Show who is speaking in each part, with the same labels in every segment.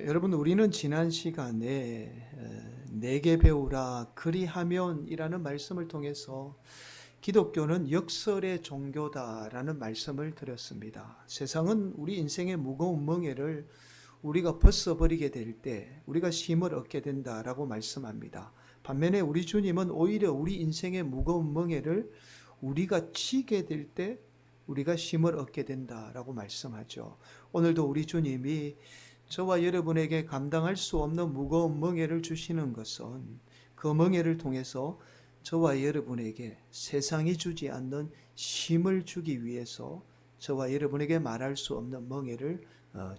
Speaker 1: 여러분, 우리는 지난 시간에 내게 배우라 그리하면이라는 말씀을 통해서 기독교는 역설의 종교다라는 말씀을 드렸습니다. 세상은 우리 인생의 무거운 멍에를 우리가 벗어버리게 될 때 우리가 쉼을 얻게 된다라고 말씀합니다. 반면에 우리 주님은 오히려 우리 인생의 무거운 멍에를 우리가 지게 될 때 우리가 쉼을 얻게 된다라고 말씀하죠. 오늘도 우리 주님이 저와 여러분에게 감당할 수 없는 무거운 멍에를 주시는 것은 그 멍에를 통해서 저와 여러분에게 세상이 주지 않는 쉼을 주기 위해서 저와 여러분에게 말할 수 없는 멍에를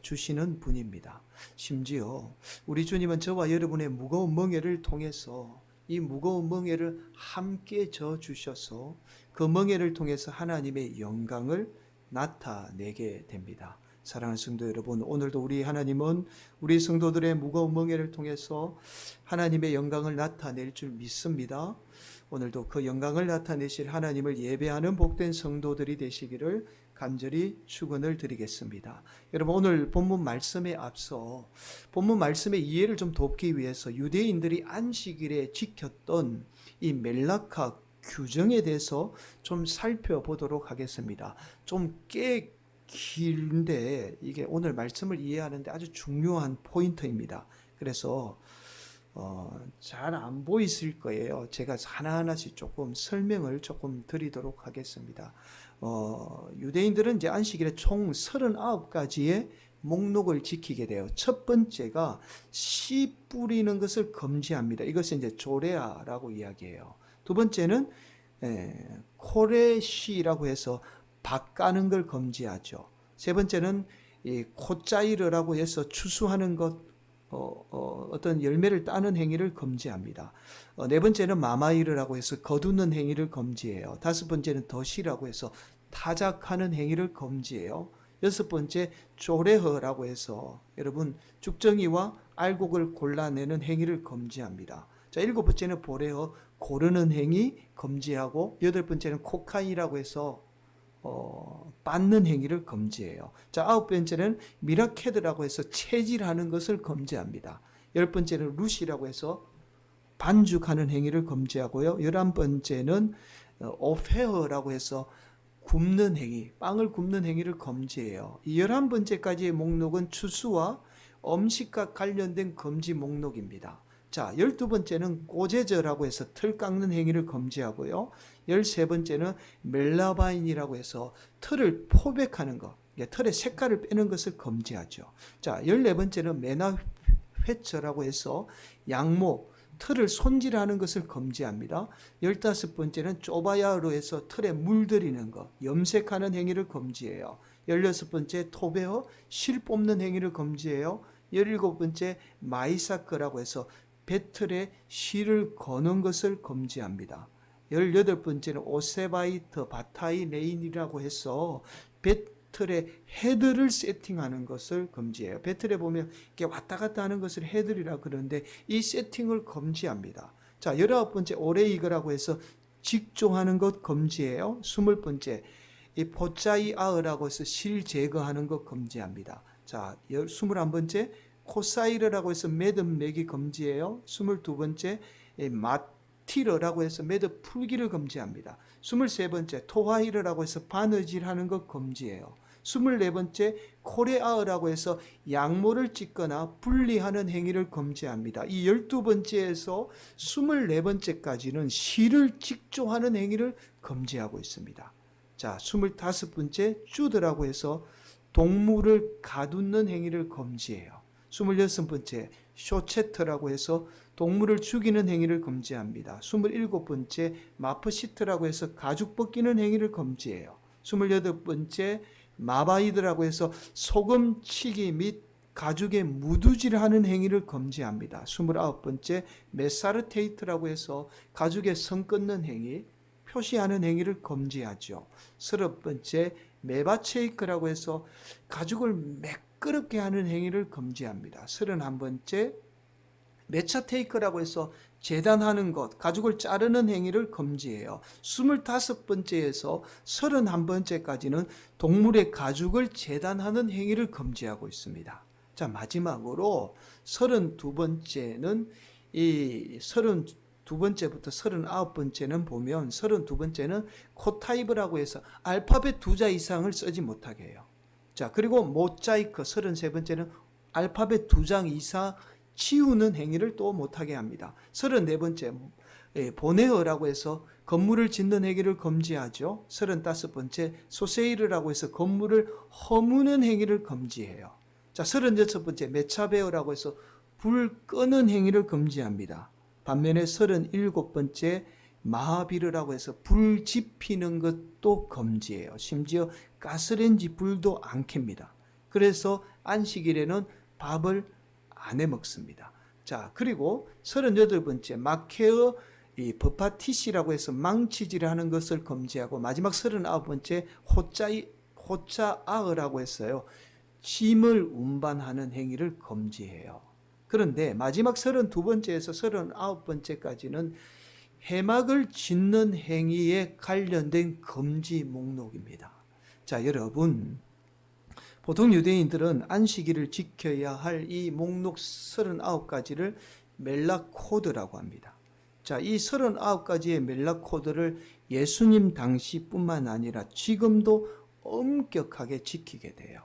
Speaker 1: 주시는 분입니다. 심지어 우리 주님은 저와 여러분의 무거운 멍에를 통해서 이 무거운 멍에를 함께 져 주셔서 그 멍에를 통해서 하나님의 영광을 나타내게 됩니다. 사랑하는 성도 여러분, 오늘도 우리 하나님은 우리 성도들의 무거운 멍에를 통해서 하나님의 영광을 나타낼 줄 믿습니다. 오늘도 그 영광을 나타내실 하나님을 예배하는 복된 성도들이 되시기를 간절히 축원을 드리겠습니다. 여러분, 오늘 본문 말씀에 앞서 본문 말씀의 이해를 좀 돕기 위해서 유대인들이 안식일에 지켰던 이 멜라카 규정에 대해서 좀 살펴보도록 하겠습니다. 좀 길인데 이게 오늘 말씀을 이해하는데 아주 중요한 포인트입니다. 그래서 잘 안 보이실 거예요. 제가 하나하나씩 조금 설명을 조금 드리도록 하겠습니다. 유대인들은 이제 안식일에 총 39가지의 목록을 지키게 돼요. 첫 번째가 씨 뿌리는 것을 금지합니다. 이것은 이제 조레아라고 이야기해요. 두 번째는 코레시라고 해서 밭 까는 걸 금지하죠. 세 번째는 이 코짜이르라고 해서 추수하는 것, 어떤 열매를 따는 행위를 금지합니다. 네 번째는 마마이르라고 해서 거두는 행위를 금지해요. 다섯 번째는 덫이라고 해서 타작하는 행위를 금지해요. 여섯 번째 조레허라고 해서 여러분 죽정이와 알곡을 골라내는 행위를 금지합니다. 자, 일곱 번째는 보레허, 고르는 행위 금지하고, 여덟 번째는 코카이라고 해서 빻는 행위를 금지해요. 자, 아홉 번째는 미라케드라고 해서 채질하는 것을 금지합니다. 열 번째는 루시라고 해서 반죽하는 행위를 금지하고요. 11번째는 오페어라고 해서 굽는 행위, 빵을 굽는 행위를 금지해요. 이 11번째까지의 목록은 추수와 음식과 관련된 금지 목록입니다. 자, 12번째는 꼬제저라고 해서 틀 깎는 행위를 금지하고요. 13번째는 멜라바인이라고 해서 틀을 포백하는 것, 틀의 색깔을 빼는 것을 금지하죠. 자, 14번째는 메나회처라고 해서 양모, 틀을 손질하는 것을 금지합니다. 15번째는 쪼바야로 해서 틀에 물들이는 것, 염색하는 행위를 금지해요. 16번째 토베어, 실 뽑는 행위를 금지해요. 17번째 마이사크라고 해서 배틀에 실을 거는 것을 금지합니다. 18번째는 오세바이트 바타이 레인이라고 해서 배틀에 헤드를 세팅하는 것을 금지해요. 배틀에 보면 이렇게 왔다 갔다 하는 것을 헤드리라 그러는데 이 세팅을 금지합니다. 자, 19번째 오레이그라고 해서 직종하는 것 금지해요. 20번째 이 포짜이아으라고 해서 실 제거하는 것 금지합니다. 자, 21번째 코사이르라고 해서 매듭 매기 금지해요. 22번째 마티르라고 해서 매듭 풀기를 금지합니다. 23번째 토하이르라고 해서 바느질하는 것 금지해요. 24번째 코레아으라고 해서 양모를 찢거나 분리하는 행위를 금지합니다. 이 12번째에서 24번째까지는 실을 직조하는 행위를 금지하고 있습니다. 자, 25번째 주드라고 해서 동물을 가두는 행위를 금지해요. 26번째 쇼체트라고 해서 동물을 죽이는 행위를 금지합니다. 27번째 마프시트라고 해서 가죽 벗기는 행위를 금지해요. 28번째 마바이드라고 해서 소금치기 및 가죽에 무두질하는 행위를 금지합니다. 29번째 메사르테이트라고 해서 가죽에 선 끊는 행위, 표시하는 행위를 금지하죠. 30번째 메바체이크라고 해서 가죽을 매끄럽게 하는 행위를 금지합니다. 31번째 메차테이크라고 해서 재단하는 것, 가죽을 자르는 행위를 금지해요. 25번째에서 31번째까지는 동물의 가죽을 재단하는 행위를 금지하고 있습니다. 자, 마지막으로 32번째는 이 32번째부터 39번째는 보면 32번째는 코타입이라고 해서 알파벳 2자 이상을 쓰지 못하게 해요. 자, 그리고 모자이크 33번째는 알파벳 2장 이상 치우는 행위를 또 못하게 합니다. 34번째 보네어라고 해서 건물을 짓는 행위를 금지하죠. 35번째 소세이르라고 해서 건물을 허무는 행위를 금지해요. 자, 36번째 메차베어라고 해서 불 끄는 행위를 금지합니다. 반면에 37번째 마하비르라고 해서 불 지피는 것도 금지해요. 심지어 가스레인지 불도 안 켭니다. 그래서 안식일에는 밥을 안 해 먹습니다. 자, 그리고 38번째 마케어 버파티시라고 해서 망치질을 하는 것을 금지하고, 마지막 39번째 호짜아으라고 했어요. 짐을 운반하는 행위를 금지해요. 그런데 마지막 32번째에서 39번째까지는 해막을 짓는 행위에 관련된 금지 목록입니다. 자, 여러분, 보통 유대인들은 안식일을 지켜야 할 이 목록 39가지를 멜라 코드라고 합니다. 자, 이 39가지의 멜라 코드를 예수님 당시뿐만 아니라 지금도 엄격하게 지키게 돼요.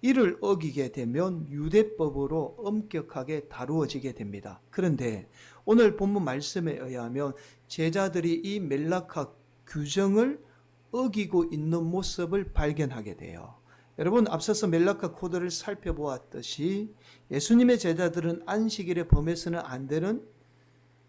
Speaker 1: 이를 어기게 되면 유대법으로 엄격하게 다루어지게 됩니다. 그런데 오늘 본문 말씀에 의하면 제자들이 이 멜라카 규정을 어기고 있는 모습을 발견하게 돼요. 여러분, 앞서서 멜라카 코드를 살펴보았듯이 예수님의 제자들은 안식일에 범해서는 안 되는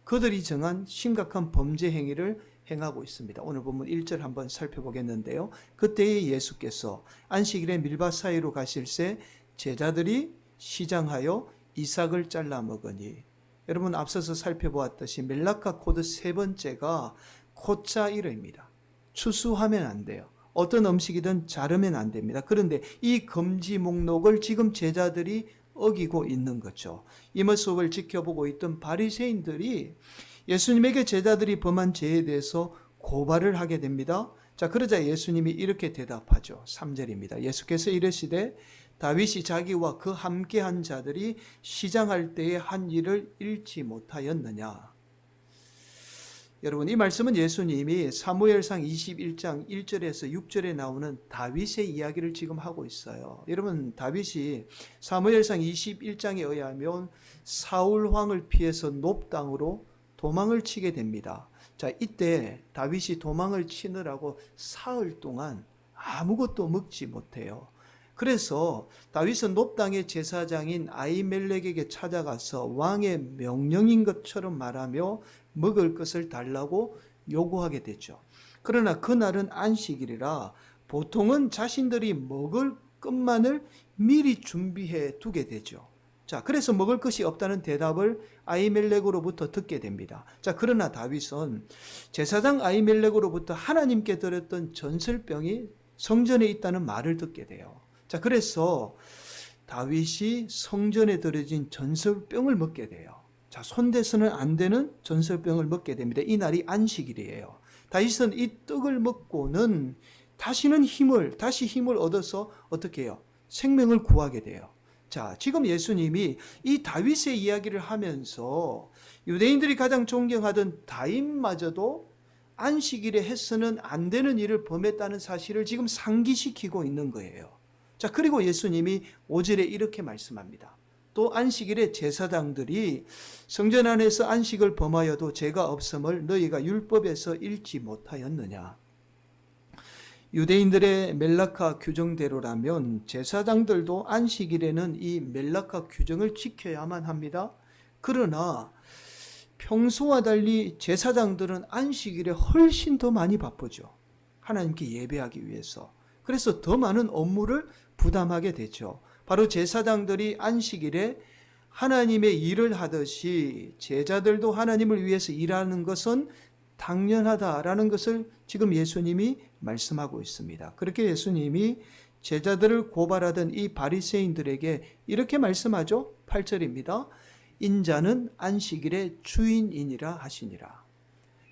Speaker 1: 그들이 정한 심각한 범죄 행위를 행하고 있습니다. 오늘 본문 1절 한번 살펴보겠는데요. 그때에 예수께서 안식일에 밀밭 사이로 가실새 제자들이 시장하여 이삭을 잘라 먹으니, 여러분 앞서서 살펴보았듯이 멜라카 코드 세 번째가 코짜이르입니다. 추수하면 안 돼요. 어떤 음식이든 자르면 안 됩니다. 그런데 이 금지 목록을 지금 제자들이 어기고 있는 거죠. 이 모습을 지켜보고 있던 바리새인들이 예수님에게 제자들이 범한 죄에 대해서 고발을 하게 됩니다. 자, 그러자 예수님이 이렇게 대답하죠. 3절입니다. 예수께서 이르시되 다윗이 자기와 그 함께한 자들이 시장할 때에 한 일을 잃지 못하였느냐. 여러분, 이 말씀은 예수님이 사무엘상 21장 1절에서 6절에 나오는 다윗의 이야기를 지금 하고 있어요. 여러분, 다윗이 사무엘상 21장에 의하면 사울 왕을 피해서 놉 땅으로 도망을 치게 됩니다. 자, 이때 다윗이 도망을 치느라고 사흘 동안 아무것도 먹지 못해요. 그래서 다윗은 놉 땅의 제사장인 아히멜렉에게 찾아가서 왕의 명령인 것처럼 말하며 먹을 것을 달라고 요구하게 되죠. 그러나 그날은 안식일이라 보통은 자신들이 먹을 것만을 미리 준비해 두게 되죠. 자, 그래서 먹을 것이 없다는 대답을 아히멜렉으로부터 듣게 됩니다. 자, 그러나 다윗은 제사장 아히멜렉으로부터 하나님께 들었던 전설병이 성전에 있다는 말을 듣게 돼요. 자, 그래서 다윗이 성전에 들어진 전설병을 먹게 돼요. 자, 손대서는 안 되는 전설병을 먹게 됩니다. 이 날이 안식일이에요. 다윗은 이 떡을 먹고는 다시 힘을 얻어서 어떻게 해요? 생명을 구하게 돼요. 자, 지금 예수님이 이 다윗의 이야기를 하면서 유대인들이 가장 존경하던 다윗마저도 안식일에 해서는 안 되는 일을 범했다는 사실을 지금 상기시키고 있는 거예요. 자, 그리고 예수님이 5절에 이렇게 말씀합니다. 또 안식일에 제사장들이 성전 안에서 안식을 범하여도 죄가 없음을 너희가 율법에서 읽지 못하였느냐. 유대인들의 멜라카 규정대로라면 제사장들도 안식일에는 이 멜라카 규정을 지켜야만 합니다. 그러나 평소와 달리 제사장들은 안식일에 훨씬 더 많이 바쁘죠. 하나님께 예배하기 위해서. 그래서 더 많은 업무를 부담하게 되죠. 바로 제사장들이 안식일에 하나님의 일을 하듯이 제자들도 하나님을 위해서 일하는 것은 당연하다라는 것을 지금 예수님이 말씀하고 있습니다. 그렇게 예수님이 제자들을 고발하던 이 바리새인들에게 이렇게 말씀하죠. 8절입니다. 인자는 안식일의 주인이니라 하시니라.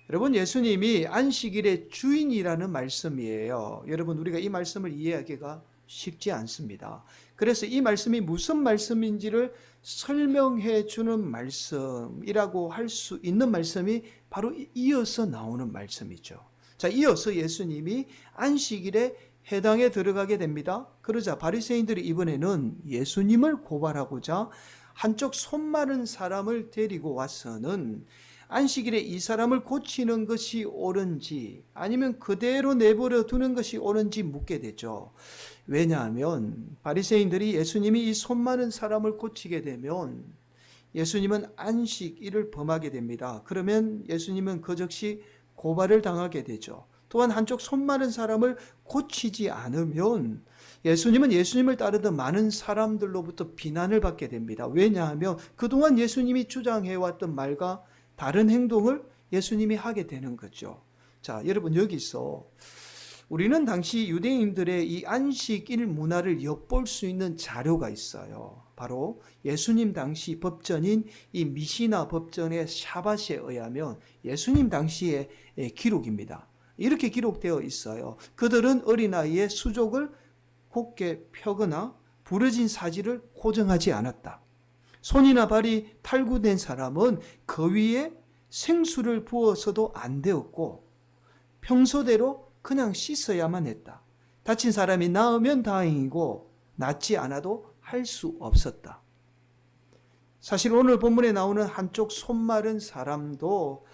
Speaker 1: 여러분, 예수님이 안식일의 주인이라는 말씀이에요. 여러분, 우리가 이 말씀을 이해하기가 쉽지 않습니다. 그래서 이 말씀이 무슨 말씀인지를 설명해 주는 말씀이라고 할 수 있는 말씀이 바로 이어서 나오는 말씀이죠. 자, 이어서 예수님이 안식일에 회당에 들어가게 됩니다. 그러자 바리새인들이 이번에는 예수님을 고발하고자 한쪽 손 마른 사람을 데리고 와서는 안식일에 이 사람을 고치는 것이 옳은지 아니면 그대로 내버려 두는 것이 옳은지 묻게 되죠. 왜냐하면 바리새인들이 예수님이 이 손 마른 사람을 고치게 되면 예수님은 안식일을 범하게 됩니다. 그러면 예수님은 그 즉시 고발을 당하게 되죠. 또한 한쪽 손 마른 사람을 고치지 않으면 예수님은 예수님을 따르던 많은 사람들로부터 비난을 받게 됩니다. 왜냐하면 그동안 예수님이 주장해왔던 말과 다른 행동을 예수님이 하게 되는 거죠. 자, 여러분 여기서 우리는 당시 유대인들의 이 안식일 문화를 엿볼 수 있는 자료가 있어요. 바로 예수님 당시 법전인 이 미시나 법전의 샤밧에 의하면 예수님 당시의 기록입니다. 이렇게 기록되어 있어요. 그들은 어린아이의 수족을 곱게 펴거나 부러진 사지를 고정하지 않았다. 손이나 발이 탈구된 사람은 그 위에 생수를 부어서도 안 되었고 평소대로 그냥 씻어야만 했다. 다친 사람이 나으면 다행이고 낫지 않아도 할 수 없었다. 사실 오늘 본문에 나오는 한쪽 손 마른 사람도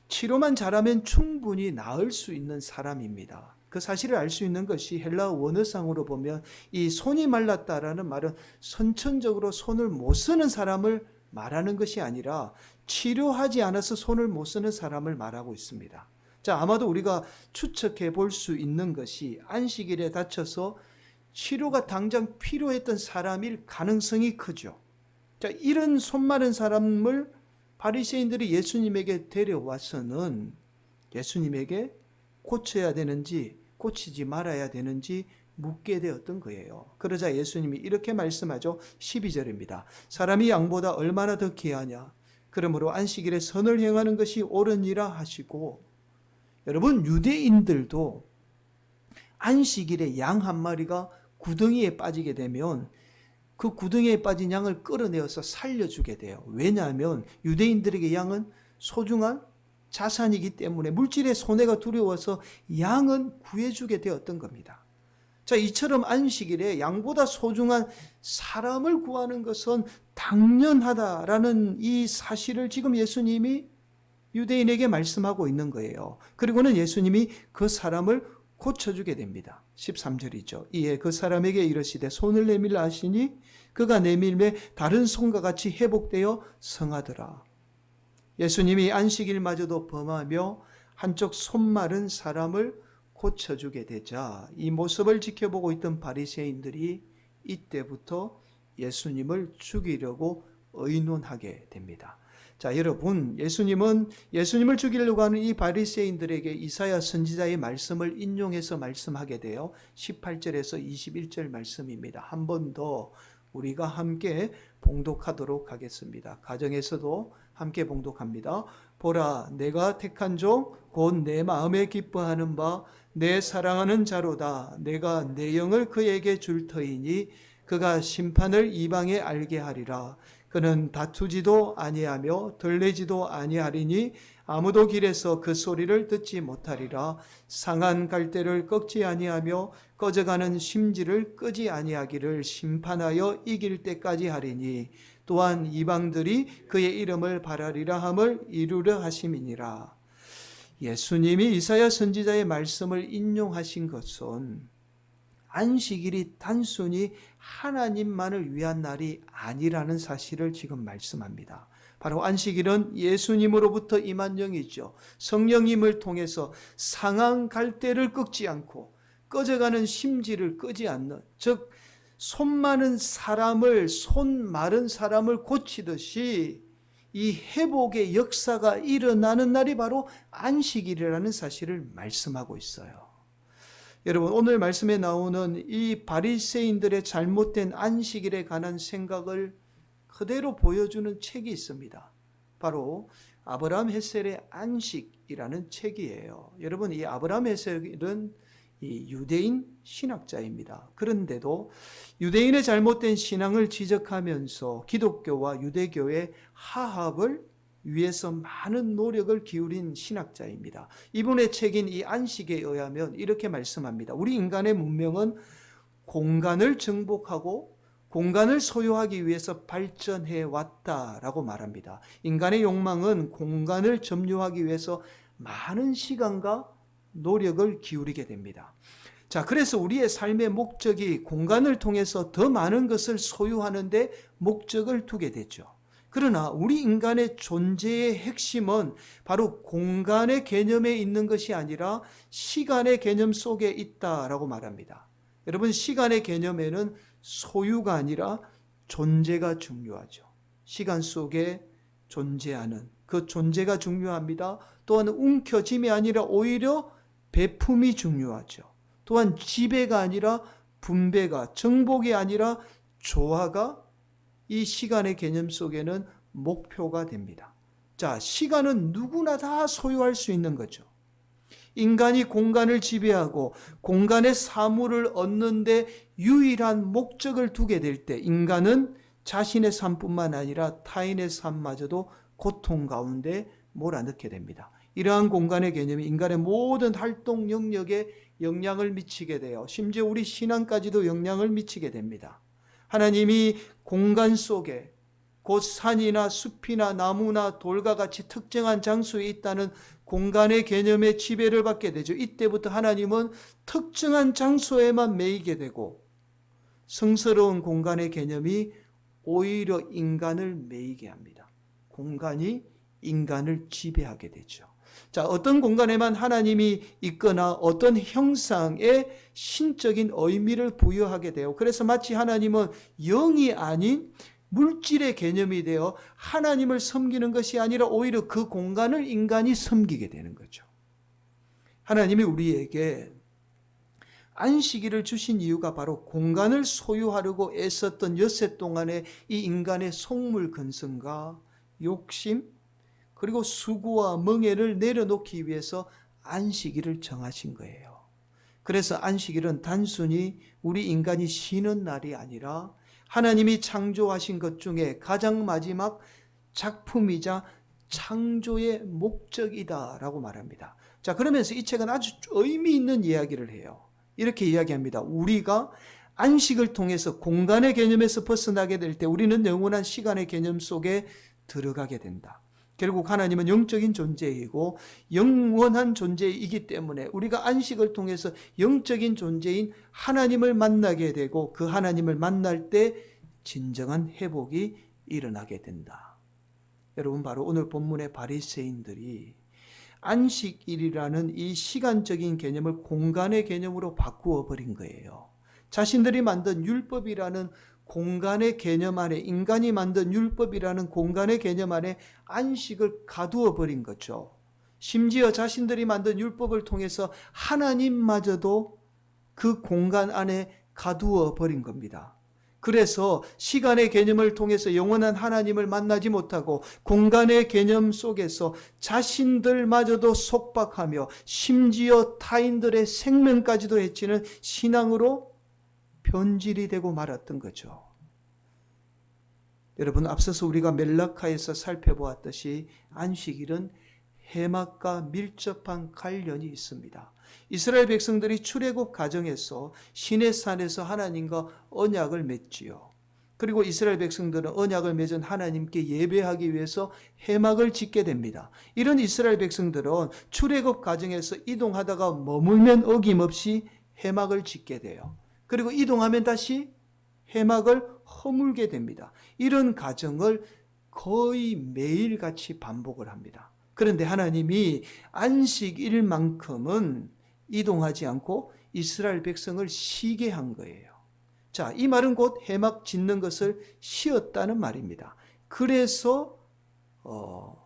Speaker 1: 치료만 잘하면 충분히 나을 수 있는 사람입니다. 그 사실을 알 수 있는 것이 헬라어 원어상으로 보면 이 손이 말랐다라는 말은 선천적으로 손을 못 쓰는 사람을 말하는 것이 아니라 치료하지 않아서 손을 못 쓰는 사람을 말하고 있습니다. 자, 아마도 우리가 추측해 볼 수 있는 것이 안식일에 다쳐서 치료가 당장 필요했던 사람일 가능성이 크죠. 자, 이런 손 마른 사람을 바리새인들이 예수님에게 데려와서는 예수님에게 고쳐야 되는지 고치지 말아야 되는지 묻게 되었던 거예요. 그러자 예수님이 이렇게 말씀하죠. 12절입니다. 사람이 양보다 얼마나 더 귀하냐. 그러므로 안식일에 선을 행하는 것이 옳으니라 하시고, 여러분 유대인들도 안식일에 양 한 마리가 구덩이에 빠지게 되면 그 구덩이에 빠진 양을 끌어내어서 살려주게 돼요. 왜냐하면 유대인들에게 양은 소중한 자산이기 때문에 물질의 손해가 두려워서 양은 구해주게 되었던 겁니다. 자, 이처럼 안식일에 양보다 소중한 사람을 구하는 것은 당연하다라는 이 사실을 지금 예수님이 유대인에게 말씀하고 있는 거예요. 그리고는 예수님이 그 사람을 고쳐주게 됩니다. 13절이죠. 이에 그 사람에게 이르시되 손을 내밀라 하시니 그가 내밀매 다른 손과 같이 회복되어 성하더라. 예수님이 안식일마저도 범하며 한쪽 손 마른 사람을 고쳐주게 되자 이 모습을 지켜보고 있던 바리새인들이 이때부터 예수님을 죽이려고 의논하게 됩니다. 자, 여러분, 예수님을 죽이려고 하는 이 바리새인들에게 이사야 선지자의 말씀을 인용해서 말씀하게 돼요. 18절에서 21절 말씀입니다. 한 번 더 우리가 함께 봉독하도록 하겠습니다. 가정에서도 함께 봉독합니다. 보라, 내가 택한 종 곧 내 마음에 기뻐하는 바 내 사랑하는 자로다. 내가 내 영을 그에게 줄 터이니 그가 심판을 이방에 알게 하리라. 그는 다투지도 아니하며 들레지도 아니하리니 아무도 길에서 그 소리를 듣지 못하리라. 상한 갈대를 꺾지 아니하며 꺼져가는 심지를 끄지 아니하기를 심판하여 이길 때까지 하리니 또한 이방들이 그의 이름을 바라리라 함을 이루려 하심이니라. 예수님이 이사야 선지자의 말씀을 인용하신 것은 안식일이 단순히 하나님만을 위한 날이 아니라는 사실을 지금 말씀합니다. 바로 안식일은 예수님으로부터 임한 영이죠. 성령님을 통해서 상한 갈대를 꺾지 않고 꺼져가는 심지를 끄지 않는, 즉 손 마른 사람을 고치듯이 이 회복의 역사가 일어나는 날이 바로 안식일이라는 사실을 말씀하고 있어요. 여러분, 오늘 말씀에 나오는 이 바리새인들의 잘못된 안식일에 관한 생각을 그대로 보여주는 책이 있습니다. 바로 아브라함 헷셀의 안식이라는 책이에요. 여러분, 이 아브라함 헷셀은 이 유대인 신학자입니다. 그런데도 유대인의 잘못된 신앙을 지적하면서 기독교와 유대교의 화합을 위해서 많은 노력을 기울인 신학자입니다. 이분의 책인 이 안식에 의하면 이렇게 말씀합니다. 우리 인간의 문명은 공간을 정복하고 공간을 소유하기 위해서 발전해 왔다라고 말합니다. 인간의 욕망은 공간을 점유하기 위해서 많은 시간과 노력을 기울이게 됩니다. 자, 그래서 우리의 삶의 목적이 공간을 통해서 더 많은 것을 소유하는 데 목적을 두게 되죠. 그러나 우리 인간의 존재의 핵심은 바로 공간의 개념에 있는 것이 아니라 시간의 개념 속에 있다라고 말합니다. 여러분, 시간의 개념에는 소유가 아니라 존재가 중요하죠. 시간 속에 존재하는 그 존재가 중요합니다. 또한 움켜짐이 아니라 오히려 배품이 중요하죠. 또한 지배가 아니라 분배가, 정복이 아니라 조화가 이 시간의 개념 속에는 목표가 됩니다. 자, 시간은 누구나 다 소유할 수 있는 거죠. 인간이 공간을 지배하고 공간의 사물을 얻는 데 유일한 목적을 두게 될 때 인간은 자신의 삶뿐만 아니라 타인의 삶마저도 고통 가운데 몰아넣게 됩니다. 이러한 공간의 개념이 인간의 모든 활동 영역에 영향을 미치게 돼요. 심지어 우리 신앙까지도 영향을 미치게 됩니다. 하나님이 공간 속에 곧 산이나 숲이나 나무나 돌과 같이 특정한 장소에 있다는 공간의 개념의 지배를 받게 되죠. 이때부터 하나님은 특정한 장소에만 매이게 되고 성스러운 공간의 개념이 오히려 인간을 매이게 합니다. 공간이 인간을 지배하게 되죠. 자, 어떤 공간에만 하나님이 있거나 어떤 형상의 신적인 의미를 부여하게 돼요. 그래서 마치 하나님은 영이 아닌 물질의 개념이 되어 하나님을 섬기는 것이 아니라 오히려 그 공간을 인간이 섬기게 되는 거죠. 하나님이 우리에게 안식일을 주신 이유가 바로 공간을 소유하려고 애썼던 엿새 동안의 이 인간의 속물근성과 욕심 그리고 수고와 멍에를 내려놓기 위해서 안식일을 정하신 거예요. 그래서 안식일은 단순히 우리 인간이 쉬는 날이 아니라 하나님이 창조하신 것 중에 가장 마지막 작품이자 창조의 목적이다라고 말합니다. 자, 그러면서 이 책은 아주 의미 있는 이야기를 해요. 이렇게 이야기합니다. 우리가 안식을 통해서 공간의 개념에서 벗어나게 될 때 우리는 영원한 시간의 개념 속에 들어가게 된다. 결국 하나님은 영적인 존재이고 영원한 존재이기 때문에 우리가 안식을 통해서 영적인 존재인 하나님을 만나게 되고 그 하나님을 만날 때 진정한 회복이 일어나게 된다. 여러분, 바로 오늘 본문의 바리새인들이 안식일이라는 이 시간적인 개념을 공간의 개념으로 바꾸어 버린 거예요. 자신들이 만든 율법이라는 공간의 개념 안에, 인간이 만든 율법이라는 공간의 개념 안에 안식을 가두어 버린 거죠. 심지어 자신들이 만든 율법을 통해서 하나님마저도 그 공간 안에 가두어 버린 겁니다. 그래서 시간의 개념을 통해서 영원한 하나님을 만나지 못하고 공간의 개념 속에서 자신들마저도 속박하며 심지어 타인들의 생명까지도 해치는 신앙으로 변질이 되고 말았던 거죠. 여러분, 앞서서 우리가 멜라카에서 살펴보았듯이 안식일은 해막과 밀접한 관련이 있습니다. 이스라엘 백성들이 출애굽 과정에서 시내산에서 하나님과 언약을 맺지요. 그리고 이스라엘 백성들은 언약을 맺은 하나님께 예배하기 위해서 해막을 짓게 됩니다. 이런 이스라엘 백성들은 출애굽 과정에서 이동하다가 머물면 어김없이 해막을 짓게 돼요. 그리고 이동하면 다시 해막을 허물게 됩니다. 이런 과정을 거의 매일같이 반복을 합니다. 그런데 하나님이 안식일만큼은 이동하지 않고 이스라엘 백성을 쉬게 한 거예요. 자, 이 말은 곧 해막 짓는 것을 쉬었다는 말입니다. 그래서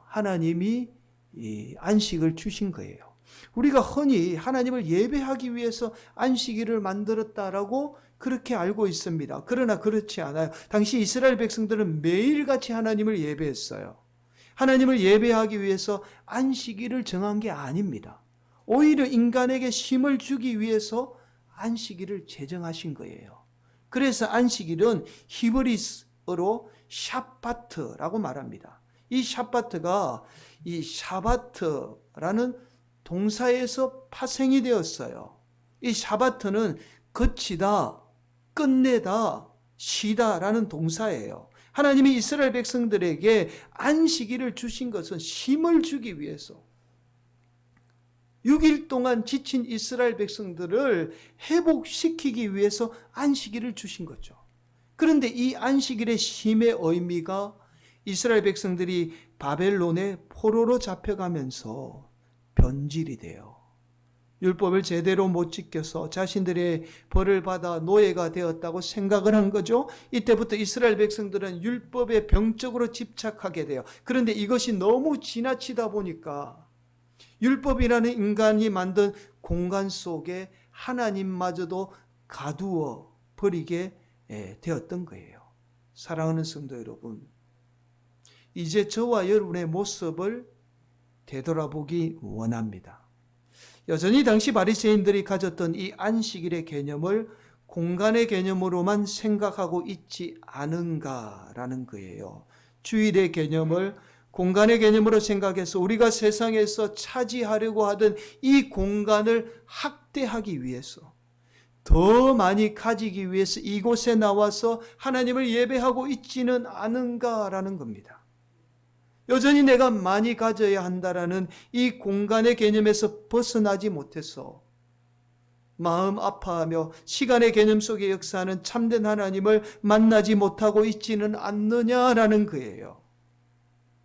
Speaker 1: 하나님이 이 안식을 주신 거예요. 우리가 흔히 하나님을 예배하기 위해서 안식일을 만들었다라고 그렇게 알고 있습니다. 그러나 그렇지 않아요. 당시 이스라엘 백성들은 매일같이 하나님을 예배했어요. 하나님을 예배하기 위해서 안식일을 정한 게 아닙니다. 오히려 인간에게 쉼을 주기 위해서 안식일을 제정하신 거예요. 그래서 안식일은 히브리어로 샤바트라고 말합니다. 이 샤바트가 이 샤바트라는 동사에서 파생이 되었어요. 이 샤바트는 그치다, 끝내다, 쉬다라는 동사예요. 하나님이 이스라엘 백성들에게 안식일을 주신 것은 쉼을 주기 위해서, 6일 동안 지친 이스라엘 백성들을 회복시키기 위해서 안식일을 주신 거죠. 그런데 이 안식일의 쉼의 의미가 이스라엘 백성들이 바벨론의 포로로 잡혀가면서 변질이 돼요. 율법을 제대로 못 지켜서 자신들의 벌을 받아 노예가 되었다고 생각을 한 거죠. 이때부터 이스라엘 백성들은 율법에 병적으로 집착하게 돼요. 그런데 이것이 너무 지나치다 보니까 율법이라는 인간이 만든 공간 속에 하나님마저도 가두어 버리게 되었던 거예요. 사랑하는 성도 여러분, 이제 저와 여러분의 모습을 되돌아보기 원합니다. 여전히 당시 바리새인들이 가졌던 이 안식일의 개념을 공간의 개념으로만 생각하고 있지 않은가라는 거예요. 주일의 개념을 공간의 개념으로 생각해서 우리가 세상에서 차지하려고 하던 이 공간을 확대하기 위해서, 더 많이 가지기 위해서 이곳에 나와서 하나님을 예배하고 있지는 않은가라는 겁니다. 여전히 내가 많이 가져야 한다라는 이 공간의 개념에서 벗어나지 못해서 마음 아파하며 시간의 개념 속에 역사하는 참된 하나님을 만나지 못하고 있지는 않느냐라는 거예요.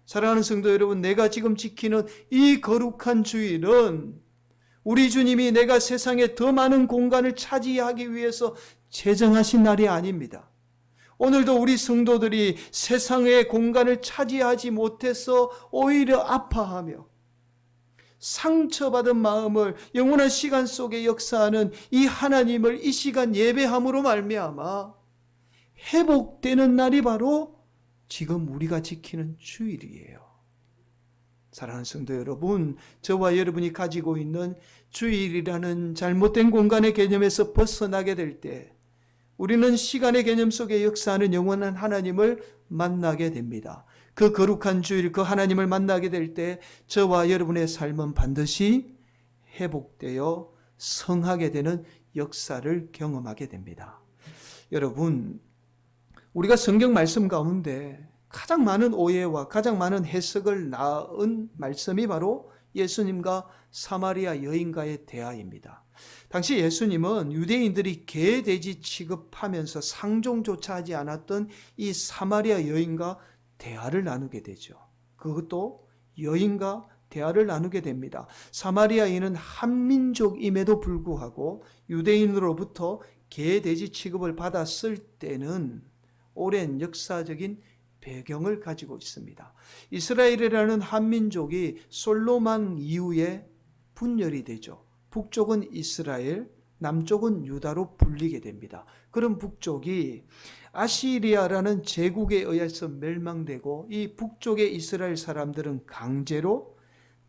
Speaker 1: 사랑하는 성도 여러분, 내가 지금 지키는 이 거룩한 주일은 우리 주님이 내가 세상에 더 많은 공간을 차지하기 위해서 제정하신 날이 아닙니다. 오늘도 우리 성도들이 세상의 공간을 차지하지 못해서 오히려 아파하며 상처받은 마음을 영원한 시간 속에 역사하는 이 하나님을 이 시간 예배함으로 말미암아 회복되는 날이 바로 지금 우리가 지키는 주일이에요. 사랑하는 성도 여러분, 저와 여러분이 가지고 있는 주일이라는 잘못된 공간의 개념에서 벗어나게 될 때 우리는 시간의 개념 속에 역사하는 영원한 하나님을 만나게 됩니다. 그 거룩한 주일, 그 하나님을 만나게 될 때 저와 여러분의 삶은 반드시 회복되어 성하게 되는 역사를 경험하게 됩니다. 여러분, 우리가 성경 말씀 가운데 가장 많은 오해와 가장 많은 해석을 낳은 말씀이 바로 예수님과 사마리아 여인과의 대화입니다. 당시 예수님은 유대인들이 개, 돼지 취급하면서 상종조차 하지 않았던 이 사마리아 여인과 대화를 나누게 되죠. 그것도 여인과 대화를 나누게 됩니다. 사마리아인은 한민족임에도 불구하고 유대인으로부터 개, 돼지 취급을 받았을 때는 오랜 역사적인 배경을 가지고 있습니다. 이스라엘이라는 한민족이 솔로몬 이후에 분열이 되죠. 북쪽은 이스라엘, 남쪽은 유다로 불리게 됩니다. 그런 북쪽이 아시리아라는 제국에 의해서 멸망되고 이 북쪽의 이스라엘 사람들은 강제로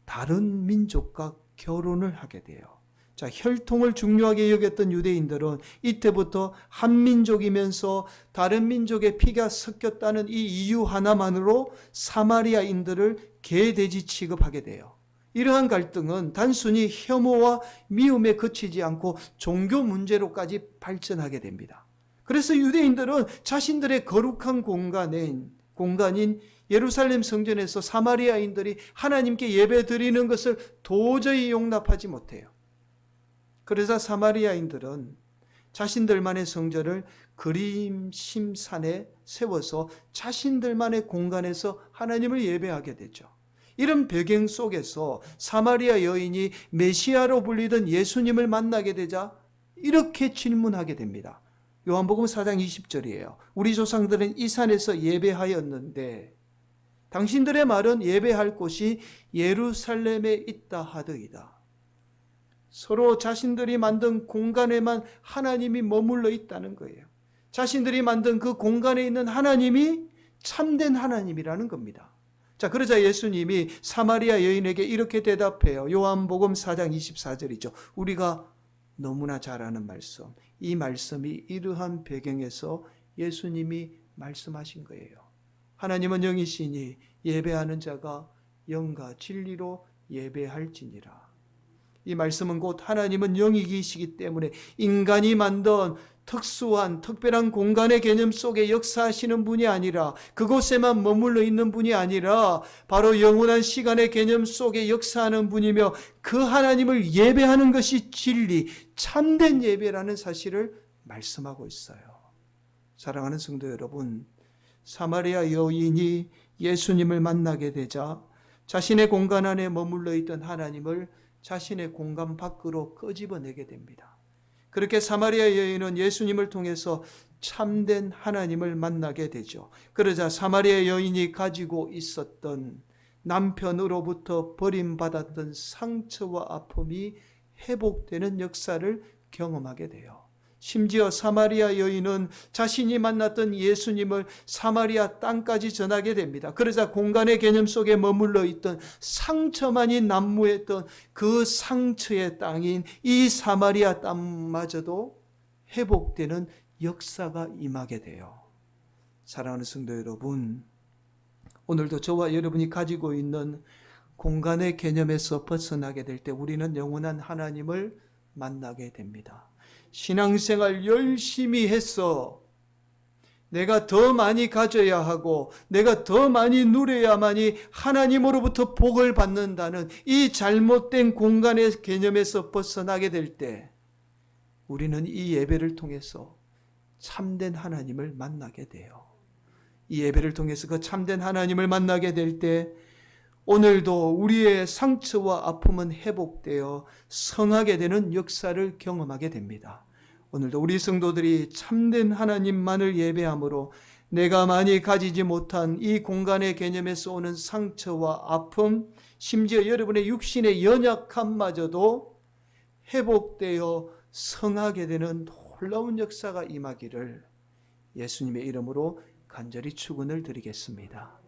Speaker 1: 다른 민족과 결혼을 하게 돼요. 자, 혈통을 중요하게 여겼던 유대인들은 이때부터 한민족이면서 다른 민족의 피가 섞였다는 이 이유 하나만으로 사마리아인들을 개, 돼지 취급하게 돼요. 이러한 갈등은 단순히 혐오와 미움에 그치지 않고 종교 문제로까지 발전하게 됩니다. 그래서 유대인들은 자신들의 거룩한 공간인 예루살렘 성전에서 사마리아인들이 하나님께 예배 드리는 것을 도저히 용납하지 못해요. 그래서 사마리아인들은 자신들만의 성전을 그림심산에 세워서 자신들만의 공간에서 하나님을 예배하게 되죠. 이런 배경 속에서 사마리아 여인이 메시아로 불리던 예수님을 만나게 되자 이렇게 질문하게 됩니다. 요한복음 4장 20절이에요. 우리 조상들은 이 산에서 예배하였는데 당신들의 말은 예배할 곳이 예루살렘에 있다 하더이다. 서로 자신들이 만든 공간에만 하나님이 머물러 있다는 거예요. 자신들이 만든 그 공간에 있는 하나님이 참된 하나님이라는 겁니다. 자, 그러자 예수님이 사마리아 여인에게 이렇게 대답해요. 요한복음 4장 24절이죠. 우리가 너무나 잘 아는 말씀. 이 말씀이 이러한 배경에서 예수님이 말씀하신 거예요. 하나님은 영이시니 예배하는 자가 영과 진리로 예배할지니라. 이 말씀은 곧 하나님은 영이시기 때문에 인간이 만든 특수한 특별한 공간의 개념 속에 역사하시는 분이 아니라, 그곳에만 머물러 있는 분이 아니라 바로 영원한 시간의 개념 속에 역사하는 분이며, 그 하나님을 예배하는 것이 진리, 참된 예배라는 사실을 말씀하고 있어요. 사랑하는 성도 여러분, 사마리아 여인이 예수님을 만나게 되자 자신의 공간 안에 머물러 있던 하나님을 자신의 공간 밖으로 끄집어내게 됩니다. 그렇게 사마리아 여인은 예수님을 통해서 참된 하나님을 만나게 되죠. 그러자 사마리아 여인이 가지고 있었던 남편으로부터 버림받았던 상처와 아픔이 회복되는 역사를 경험하게 돼요. 심지어 사마리아 여인은 자신이 만났던 예수님을 사마리아 땅까지 전하게 됩니다. 그러자 공간의 개념 속에 머물러 있던 상처만이 난무했던 그 상처의 땅인 이 사마리아 땅마저도 회복되는 역사가 임하게 돼요. 사랑하는 성도 여러분, 오늘도 저와 여러분이 가지고 있는 공간의 개념에서 벗어나게 될 때 우리는 영원한 하나님을 만나게 됩니다. 신앙생활 열심히 해서 내가 더 많이 가져야 하고 내가 더 많이 누려야만이 하나님으로부터 복을 받는다는 이 잘못된 공간의 개념에서 벗어나게 될 때 우리는 이 예배를 통해서 참된 하나님을 만나게 돼요. 이 예배를 통해서 그 참된 하나님을 만나게 될 때 오늘도 우리의 상처와 아픔은 회복되어 성하게 되는 역사를 경험하게 됩니다. 오늘도 우리 성도들이 참된 하나님만을 예배함으로 내가 많이 가지지 못한 이 공간의 개념에서 오는 상처와 아픔, 심지어 여러분의 육신의 연약함마저도 회복되어 성하게 되는 놀라운 역사가 임하기를 예수님의 이름으로 간절히 축원을 드리겠습니다.